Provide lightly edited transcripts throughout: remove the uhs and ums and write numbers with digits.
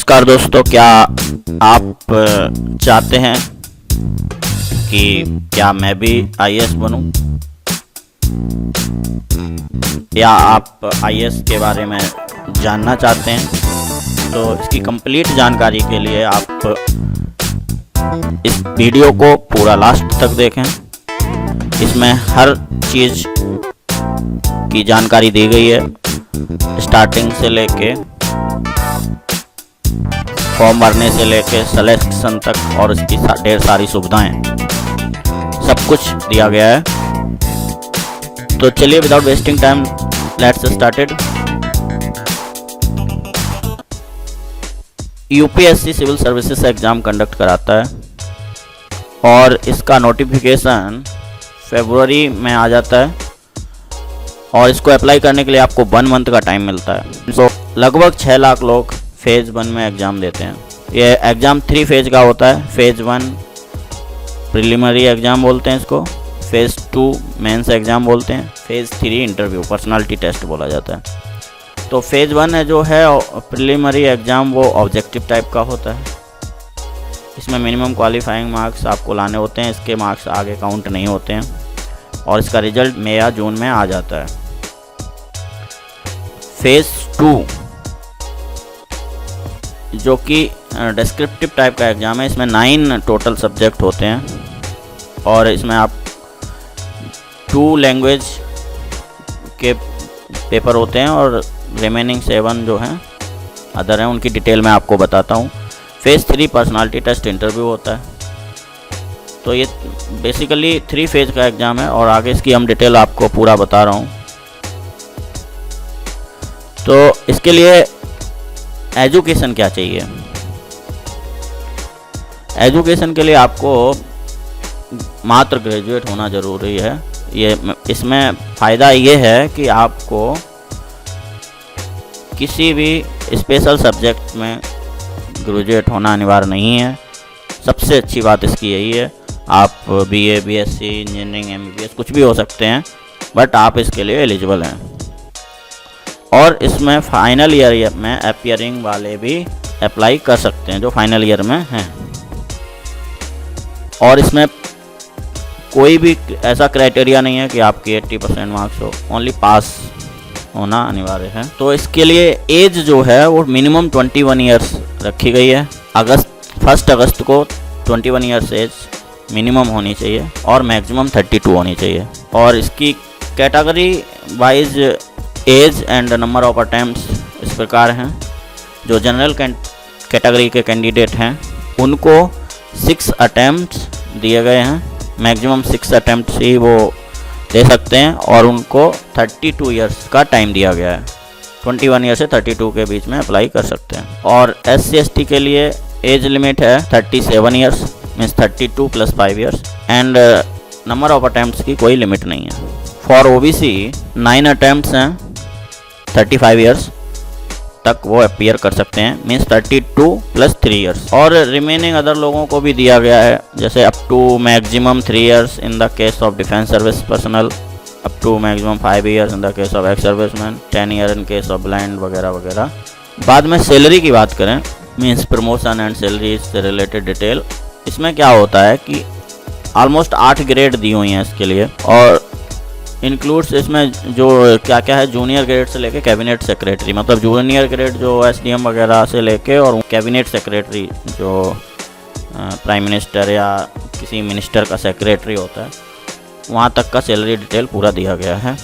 नमस्कार दोस्तों, क्या आप चाहते हैं कि क्या मैं भी आईएएस बनूं, या आप आईएएस के बारे में जानना चाहते हैं? तो इसकी कंप्लीट जानकारी के लिए आप इस वीडियो को पूरा लास्ट तक देखें। इसमें हर चीज़ की जानकारी दी गई है, स्टार्टिंग से लेके फॉर्म भरने से लेके सिलेक्शन तक, और इसकी ढेर सारी सुविधाएं, सब कुछ दिया गया है। तो चलिए without wasting time let's started. UPSC civil services exam conduct कराता है और इसका नोटिफिकेशन फरवरी में आ जाता है, और इसको अप्लाई करने के लिए आपको 1 मंथ का टाइम मिलता है। तो लगभग 6 लाख लोग फेज़ 1 में एग्ज़ाम देते हैं। ये एग्ज़ाम 3 फेज़ का होता है। फेज़ 1 प्रिलिमिनरी एग्ज़ाम बोलते हैं इसको, फेज़ 2 मेंस एग्ज़ाम बोलते हैं, फेज़ 3 इंटरव्यू पर्सनालिटी टेस्ट बोला जाता है। तो फेज़ 1 है जो है प्रिलिमिनरी एग्ज़ाम, वो ऑब्जेक्टिव टाइप का होता है। इसमें मिनिमम क्वालिफाइंग मार्क्स आपको लाने होते हैं, इसके मार्क्स आगे काउंट नहीं होते हैं, और इसका रिजल्ट मई या जून में आ जाता है। फेज़ 2 जो कि डिस्क्रिप्टिव टाइप का एग्ज़ाम है, इसमें 9 टोटल सब्जेक्ट होते हैं, और इसमें आप 2 लैंग्वेज के पेपर होते हैं, और रिमेनिंग 7 जो हैं अदर हैं, उनकी डिटेल मैं आपको बताता हूँ। फेज़ 3 पर्सनालिटी टेस्ट इंटरव्यू होता है। तो ये बेसिकली 3 फेज़ का एग्ज़ाम है, और आगे इसकी हम डिटेल आपको पूरा बता रहा हूँ। तो इसके लिए एजुकेशन क्या चाहिए? एजुकेशन के लिए आपको मात्र ग्रेजुएट होना ज़रूरी है। इसमें फ़ायदा ये है कि आपको किसी भी स्पेशल सब्जेक्ट में ग्रेजुएट होना अनिवार्य नहीं है। सबसे अच्छी बात इसकी यही है। आप बीए, बीएससी, इंजीनियरिंग, एमबीबीएस कुछ भी हो सकते हैं, बट आप इसके लिए एलिजिबल हैं। और इसमें फाइनल ईयर में अपीयरिंग वाले भी अप्लाई कर सकते हैं जो फाइनल ईयर में हैं। और इसमें कोई भी ऐसा क्राइटेरिया नहीं है कि आपकी 80% मार्क्स हो, ओनली पास होना अनिवार्य है। तो इसके लिए एज जो है वो मिनिमम 21 ईयर्स रखी गई है। 1 अगस्त को 21 ईयर्स एज मिनिमम होनी चाहिए, और मैक्सिमम 32 होनी चाहिए। और इसकी category wise age and number of attempts इस प्रकार हैं। जो जनरल कैटेगरी के कैंडिडेट हैं उनको 6 अटैम्प्ट्स दिए गए हैं, मैक्सिमम 6 अटैम्प्ट्स ही वो दे सकते हैं, और उनको 32 ईयर्स का टाइम दिया गया है। 21 ईयर से 32 के बीच में अप्लाई कर सकते हैं। और SC/ST के लिए एज लिमिट है 37 years, means 32 + 5 years, and number of attempts की कोई लिमिट नहीं है। फॉर OBC 9 अटैम्प्ट्स हैं, 35 ईयर्स तक वो अपीयर कर सकते हैं, मीन्स 32 + 3 ईयर्स। और रिमेनिंग अदर लोगों को भी दिया गया है, जैसे up to maximum 3 years in the case of defence service personal, up to maximum 5 years in the case of ex serviceman, 10 year in case of blind वगैरह वगैरह। बाद में सैलरी की बात करें, मीन्स प्रमोशन एंड सैलरी से related detail, इसमें क्या होता है कि ऑलमोस्ट 8 ग्रेड दी हुई हैं इसके लिए, और इंक्लूड्स इसमें जो क्या क्या है, जूनियर ग्रेड से लेके कैबिनेट सेक्रेटरी, मतलब जूनियर ग्रेड जो SDM वगैरह से लेके, और कैबिनेट सेक्रेटरी जो प्राइम मिनिस्टर या किसी मिनिस्टर का सेक्रेटरी होता है, वहाँ तक का सैलरी डिटेल पूरा दिया गया है।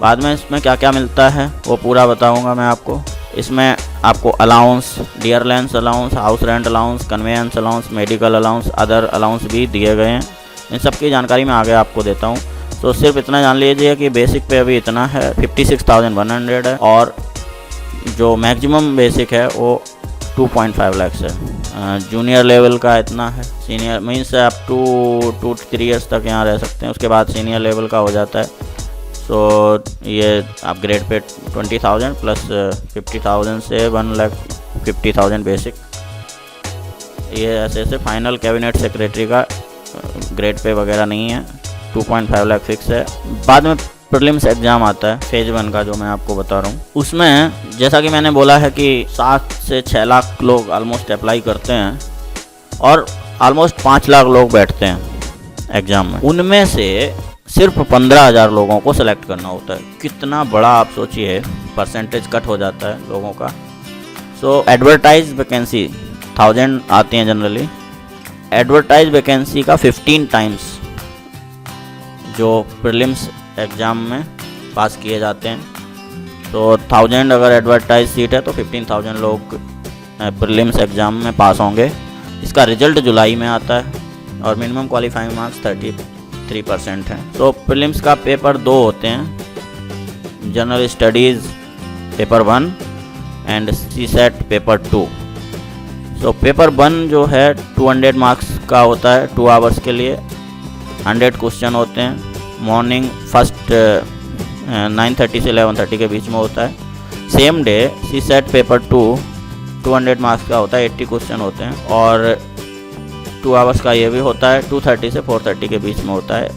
बाद में इसमें क्या क्या मिलता है वो पूरा बताऊँगा मैं आपको। इसमें आपको allowance, dearness allowance, house rent allowance, conveyance allowance, medical allowance, other allowance भी दिए गए हैं। इन सब की जानकारी मैं आगे आपको देता हूँ। तो सिर्फ इतना जान लीजिए कि बेसिक पे अभी इतना है, 56,100 है, और जो मैक्सिमम बेसिक है वो 2.5 लाख है। जूनियर लेवल का इतना है, senior means up to 2 to 3 years तक यहाँ रह सकते हैं, उसके बाद सीनियर लेवल का हो जाता है। सो ये आप ग्रेड पे 20,000 + 50,000 से 1,50,000 बेसिक, ये ऐसे ऐसे। फाइनल कैबिनेट सेक्रेटरी का ग्रेड पे वगैरह नहीं है, 2.5 लाख फिक्स है। बाद में प्रीलिम्स एग्ज़ाम आता है फेज 1 का, जो मैं आपको बता रहा हूँ, उसमें जैसा कि मैंने बोला है कि 7 से 6 लाख लोग ऑलमोस्ट अप्लाई करते हैं और ऑलमोस्ट 5 लाख लोग बैठते हैं एग्ज़ाम में। उनमें से सिर्फ 15,000 लोगों को सेलेक्ट करना होता है। कितना बड़ा आप सोचिए, परसेंटेज कट हो जाता है लोगों का। सो एडवर्टाइज वैकेंसी 1000 आती हैं जनरली। एडवर्टाइज वैकेंसी का 15 टाइम्स जो प्रीलिम्स एग्ज़ाम में पास किए जाते हैं। तो 1000 अगर एडवर्टाइज सीट है तो 15,000 लोग प्रीलिम्स एग्ज़ाम में पास होंगे। इसका रिजल्ट जुलाई में आता है और मिनिमम क्वालिफाइंग मार्क्स 33% हैं। तो प्रीलिम्स का पेपर 2 होते हैं, general studies paper 1 and CSAT paper 2। So paper 1 जो है 200 मार्क्स का होता है, 2 आवर्स के लिए 100 क्वेश्चन होते हैं। मॉर्निंग फर्स्ट 9:30 से 11:30 के बीच में होता है। Same day CSAT paper 2 200 marks का होता है, 80 क्वेश्चन होते हैं और 2 आवर्स का ये भी होता है, 2:30 से 4:30 के बीच में होता है।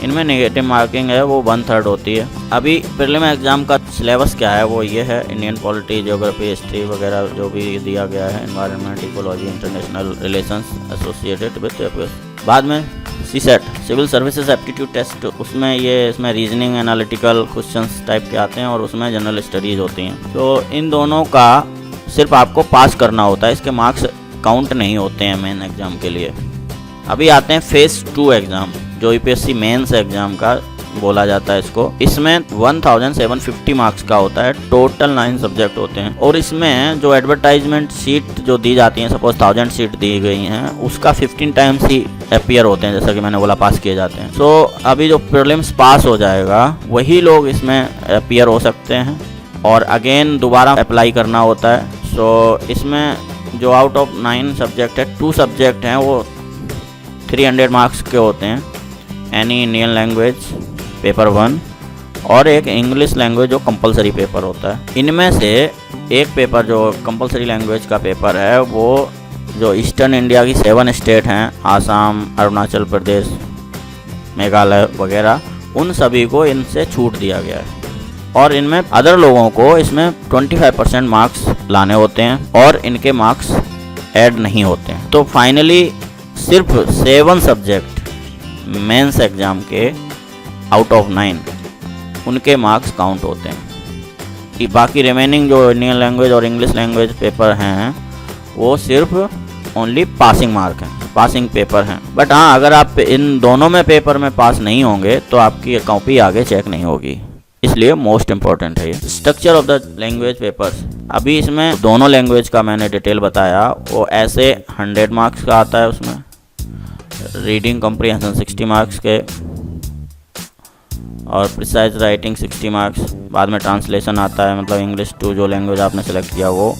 इनमें नेगेटिव मार्किंग है वो 1/3 होती है। अभी प्रीलिम एग्ज़ाम का सिलेबस क्या है वो ये है, इंडियन पॉलिटी, ज्योग्राफी, हिस्ट्री वगैरह जो भी दिया गया है, environment, ecology, international relations associated with. बाद में CSAT civil services aptitude test, उसमें इसमें रीजनिंग, एनालिटिकल क्वेश्चंस टाइप के आते हैं और उसमें जनरल स्टडीज़ होती हैं। तो इन दोनों का सिर्फ आपको पास करना होता है, इसके मार्क्स काउंट नहीं होते हैं मेन एग्ज़ाम के लिए। अभी आते हैं फेज़ 2 एग्ज़ाम, जो यूपीएससी मेंस एग्ज़ाम का बोला जाता है इसको। इसमें 1750 मार्क्स का होता है, टोटल 9 सब्जेक्ट होते हैं और इसमें जो एडवर्टाइजमेंट सीट जो दी जाती हैं, सपोज 1000 सीट दी गई हैं, उसका 15 टाइम्स ही अपीयर होते हैं, जैसा कि मैंने बोला पास किए जाते हैं। सो अभी जो प्रीलिम्स पास हो जाएगा वही लोग इसमें अपीयर हो सकते हैं और अगेन दोबारा अप्लाई करना होता है। सो इसमें जो आउट ऑफ 9 सब्जेक्ट है, 2 सब्जेक्ट हैं वो 300 मार्क्स के होते हैं, एनी इंडियन लैंग्वेज पेपर 1 और एक इंग्लिश लैंग्वेज जो कंपलसरी पेपर होता है। इनमें से एक पेपर जो कंपलसरी लैंग्वेज का पेपर है वो जो ईस्टर्न इंडिया की 7 स्टेट हैं, आसाम, अरुणाचल प्रदेश, मेघालय वगैरह, उन सभी को इनसे छूट दिया गया है और इनमें अदर लोगों को इसमें 25% मार्क्स लाने होते हैं और इनके मार्क्स ऐड नहीं होते हैं। तो फाइनली सिर्फ 7 सब्जेक्ट मेंस एग्ज़ाम के आउट ऑफ 9 उनके मार्क्स काउंट होते हैं। बाकी रिमेनिंग जो इंडियन लैंग्वेज और इंग्लिश लैंग्वेज पेपर हैं वो सिर्फ ओनली पासिंग मार्क हैं, पासिंग पेपर हैं। बट हाँ, अगर आप इन दोनों में पेपर में पास नहीं होंगे तो आपकी कॉपी आगे चेक नहीं होगी, इसलिए मोस्ट इंपॉर्टेंट है ये। Structure of the language papers, अभी इसमें दोनों लैंग्वेज का मैंने डिटेल बताया। वो ऐसे 100 मार्क्स का आता है, उसमें रीडिंग कॉम्प्रिहेंशन 60 मार्क्स के और प्रिसाइज राइटिंग 60 मार्क्स। बाद में ट्रांसलेशन आता है, मतलब इंग्लिश टू जो लैंग्वेज आपने सेलेक्ट किया वो,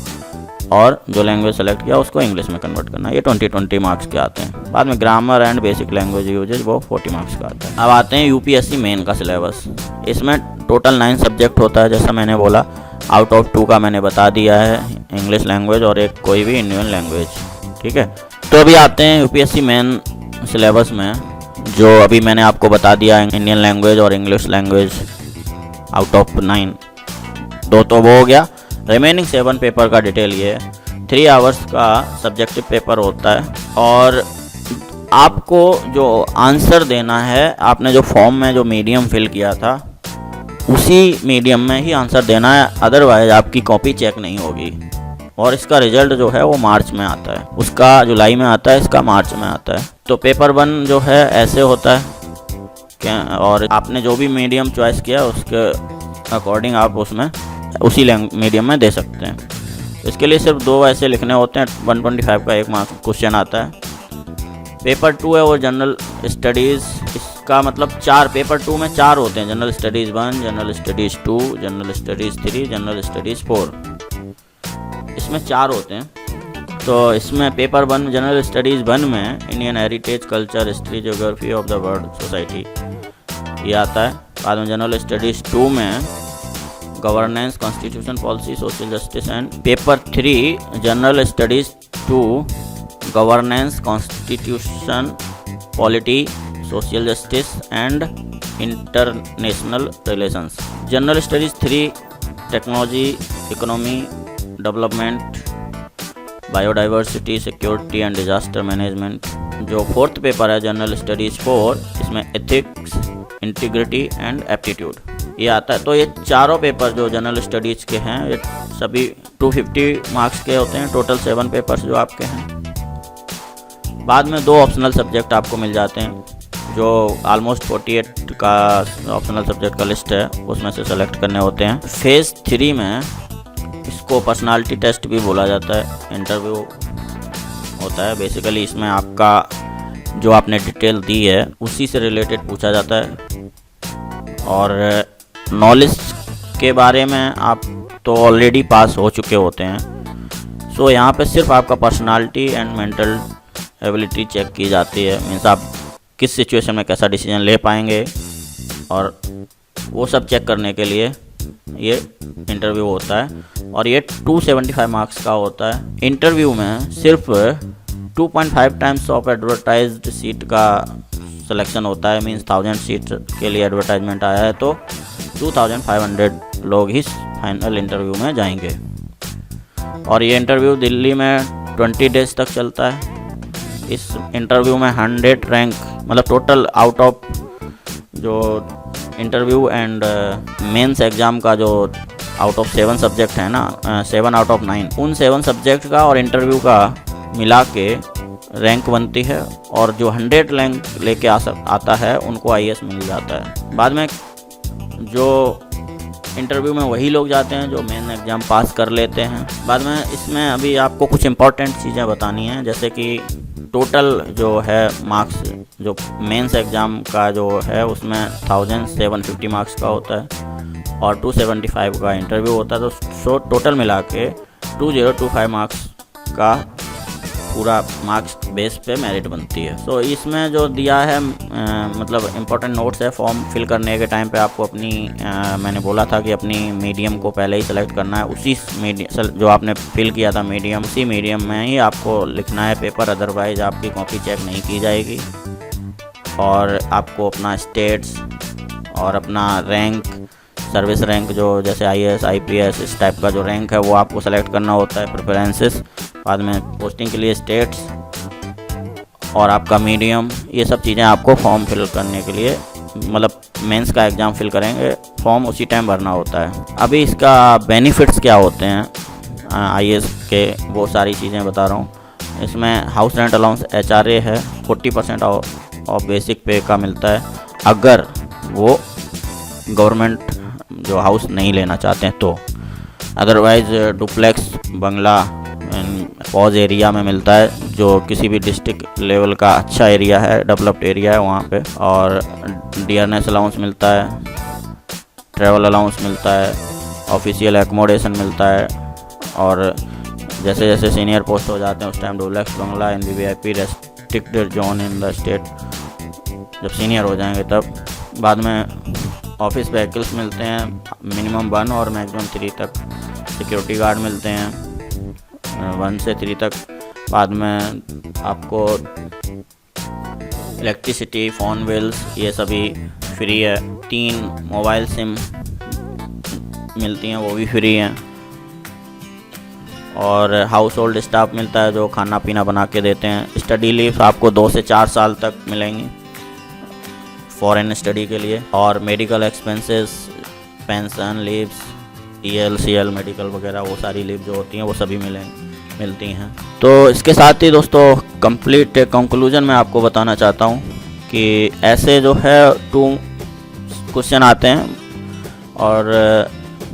और जो लैंग्वेज सेलेक्ट किया उसको इंग्लिश में कन्वर्ट करना, ये 20 मार्क्स के आते हैं। बाद में grammar and basic language usage वो 40 मार्क्स का आता है। अब आते हैं यूपीएससी मेन का सिलेबस। इसमें टोटल 9 सब्जेक्ट होता है, जैसा मैंने बोला। आउट ऑफ 2 का मैंने बता दिया है, इंग्लिश लैंग्वेज और एक कोई भी इंडियन लैंग्वेज, ठीक है। तो अभी आते हैं यूपीएससी मेन सिलेबस में, जो अभी मैंने आपको बता दिया, इंडियन लैंग्वेज और इंग्लिश लैंग्वेज आउट ऑफ 9, 2 तो वो हो गया। रिमेनिंग 7 पेपर का डिटेल ये है। 3 आवर्स का सब्जेक्टिव पेपर होता है और आपको जो आंसर देना है, आपने जो फॉर्म में जो मीडियम फिल किया था उसी मीडियम में ही आंसर देना है, अदरवाइज आपकी कॉपी चेक नहीं होगी। और इसका रिजल्ट जो है वो मार्च में आता है, उसका जुलाई में आता है, इसका मार्च में आता है। तो पेपर 1 जो है ऐसे होता है क्या, और आपने जो भी मीडियम चॉइस किया उसके अकॉर्डिंग आप उसमें उसी मीडियम में दे सकते हैं। इसके लिए सिर्फ 2 ऐसे लिखने होते हैं, 125 का 1 मार्क्स क्वेश्चन आता है। पेपर 2 है वो जनरल स्टडीज़, इसका मतलब 4, पेपर 2 में 4 होते हैं, general studies 1, general studies 2, general studies 3, general studies 4, इसमें 4 होते हैं। तो इसमें पेपर 1 जनरल स्टडीज़ 1 में Indian heritage, culture, history, geography of the world, society ये आता है। बाद में जनरल स्टडीज़ 2 में governance, constitution, policy, social justice and. Paper 3 general studies 2 governance, constitution, polity, social justice and international relations. General studies 3 technology, economy, development, biodiversity, security and disaster management. जो 4th paper है general studies 4, इसमें ethics, integrity and aptitude ये आता है। तो ये चारों paper जो जनरल स्टडीज़ के हैं ये सभी 250 मार्क्स के होते हैं। टोटल 7 पेपर्स जो आपके हैं। बाद में 2 ऑप्शनल सब्जेक्ट आपको मिल जाते हैं जो ऑलमोस्ट 48 का ऑप्शनल सब्जेक्ट का लिस्ट है, उसमें से सेलेक्ट करने होते हैं। फेज़ 3 में इसको पर्सनालिटी टेस्ट भी बोला जाता है, इंटरव्यू होता है। बेसिकली इसमें आपका जो आपने डिटेल दी है उसी से रिलेटेड पूछा जाता है, और नॉलेज के बारे में आप तो ऑलरेडी पास हो चुके होते हैं। सो यहाँ पे सिर्फ आपका personality and mental ability check की जाती है। मीन्स आप किस सिचुएशन में कैसा डिसीजन ले पाएंगे, और वो सब चेक करने के लिए ये इंटरव्यू होता है। और ये 275 मार्क्स का होता है। इंटरव्यू में सिर्फ 2.5 टाइम्स ऑफ एडवर्टाइज्ड सीट का सिलेक्शन होता है। मीन्स 1000 सीट के लिए एडवर्टाइजमेंट आया है तो 2500 लोग ही फाइनल इंटरव्यू में जाएंगे। और ये इंटरव्यू दिल्ली में 20 डेज तक चलता है। इस इंटरव्यू में 100 रैंक मतलब टोटल आउट ऑफ जो इंटरव्यू एंड मेंस एग्ज़ाम का जो आउट ऑफ 7 सब्जेक्ट है ना, 7 आउट ऑफ 9, उन 7 सब्जेक्ट का और इंटरव्यू का मिला के रैंक बनती है। और जो 100 रैंक लेके आता है उनको IAS मिल जाता है। बाद में जो इंटरव्यू में वही लोग जाते हैं जो मेन एग्ज़ाम पास कर लेते हैं। बाद में इसमें अभी आपको कुछ इम्पॉर्टेंट चीज़ें बतानी हैं, जैसे कि टोटल जो है मार्क्स जो मेंस एग्ज़ाम का जो है उसमें 1750 मार्क्स का होता है और 275 का इंटरव्यू होता है। तो टोटल मिला के 2025 मार्क्स का पूरा मार्क्स बेस पे मेरिट बनती है। सो इसमें जो दिया है मतलब इम्पोर्टेंट नोट्स है। फॉर्म फिल करने के टाइम पे आपको अपनी मैंने बोला था कि अपनी मीडियम को पहले ही सेलेक्ट करना है। उसी मीडियम जो आपने फिल किया था मीडियम, उसी मीडियम में ही आपको लिखना है पेपर, अदरवाइज आपकी कॉपी चेक नहीं की जाएगी। और आपको अपना स्टेट्स और अपना रैंक, सर्विस रैंक जो जैसे IAS IPS इस टाइप का जो रैंक है वो आपको सेलेक्ट करना होता है, प्रेफरेंसेस। बाद में पोस्टिंग के लिए स्टेट्स और आपका मीडियम, ये सब चीज़ें आपको फॉर्म फिल करने के लिए मतलब मेंस का एग्ज़ाम फिल करेंगे फॉर्म उसी टाइम भरना होता है। अभी इसका बेनिफिट्स क्या होते हैं IAS के, वो सारी चीज़ें बता रहा हूँ। इसमें हाउस रेंट अलाउंस HRA है, 40% ऑफ बेसिक पे का मिलता है अगर वो गवर्नमेंट जो हाउस नहीं लेना चाहते हैं तो। अदरवाइज़ डुप्लेक्स बंगला पॉज एरिया में मिलता है, जो किसी भी डिस्ट्रिक्ट लेवल का अच्छा एरिया है, डेवलप्ड एरिया है वहाँ पे। और डियरनेस अलाउंस मिलता है, ट्रैवल अलाउंस मिलता है, ऑफिशियल एकोमोडेशन मिलता है। और जैसे जैसे सीनियर पोस्ट हो जाते हैं उस time duplex Bangla in the VIP restricted zone in the state, जब सीनियर हो जाएंगे तब। बाद में ऑफिस व्हीकल्स मिलते हैं मिनिमम 1 और मैक्सिमम 3 तक। सिक्योरिटी गार्ड मिलते हैं 1 से 3 तक। बाद में आपको इलेक्ट्रिसिटी, फ़ोन बिल्स ये सभी फ्री है। 3 मोबाइल सिम मिलती हैं, वो भी फ्री हैं। और हाउस होल्ड स्टाफ मिलता है जो खाना पीना बना के देते हैं। स्टडी लीव आपको 2 से 4 साल तक मिलेंगी फॉरेन स्टडी के लिए। और medical expenses, pension leaves, ELCL medical वगैरह वो सारी लीव जो होती हैं वो सभी मिलती हैं। तो इसके साथ ही दोस्तों कंप्लीट कंक्लूजन में आपको बताना चाहता हूँ कि ऐसे जो है 2 क्वेश्चन आते हैं और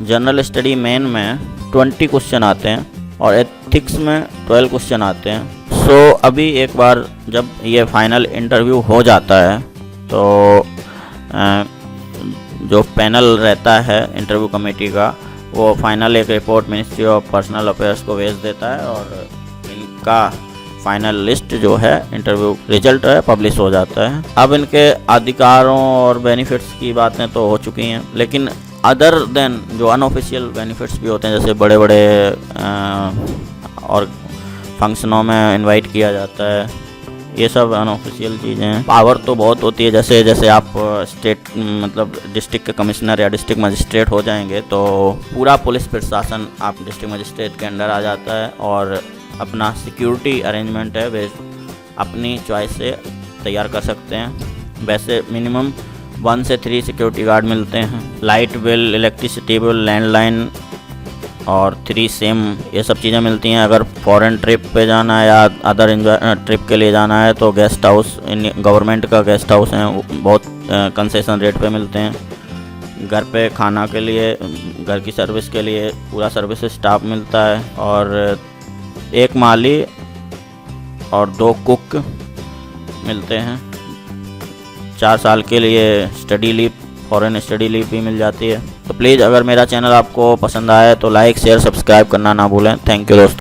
जनरल स्टडी मेन में 20 क्वेश्चन आते हैं और एथिक्स में 12 क्वेश्चन आते हैं। सो अभी एक बार जब ये फाइनल इंटरव्यू हो जाता है तो जो पैनल रहता है इंटरव्यू कमेटी का वो फाइनल एक report ministry of personal affairs को भेज देता है और इनका फाइनल लिस्ट जो है इंटरव्यू रिजल्ट है पब्लिश हो जाता है। अब इनके अधिकारों और बेनिफिट्स की बातें तो हो चुकी हैं, लेकिन अदर देन जो अनऑफिशियल बेनिफिट्स भी होते हैं, जैसे बड़े बड़े और फंक्शनों में इनवाइट किया जाता है ये सब अनऑफिशियल चीज़ें हैं। पावर तो बहुत होती है, जैसे जैसे आप स्टेट मतलब डिस्ट्रिक्ट के कमिश्नर या डिस्ट्रिक्ट मजिस्ट्रेट हो जाएंगे तो पूरा पुलिस प्रशासन आप डिस्ट्रिक्ट मजिस्ट्रेट के अंडर आ जाता है, और अपना सिक्योरिटी अरेंजमेंट है वे अपनी चॉइस से तैयार कर सकते हैं। वैसे मिनिमम 1 से 3 सिक्योरिटी गार्ड मिलते हैं। Light bill, electricity bill, landline और 3 सिम, ये सब चीज़ें मिलती हैं। अगर फॉरेन ट्रिप पे जाना है या अदर ट्रिप के लिए जाना है तो गेस्ट हाउस, गवर्नमेंट का गेस्ट हाउस है, बहुत कंसेशन रेट पे मिलते हैं। घर पे खाना के लिए, घर की सर्विस के लिए पूरा सर्विस स्टाफ मिलता है, और 1 माली और 2 कुक मिलते हैं। 4 साल के लिए study leave, foreign study leave भी मिल जाती है। तो प्लीज़ अगर मेरा चैनल आपको पसंद आया तो लाइक, शेयर, सब्सक्राइब करना ना भूलें। थैंक यू दोस्तों।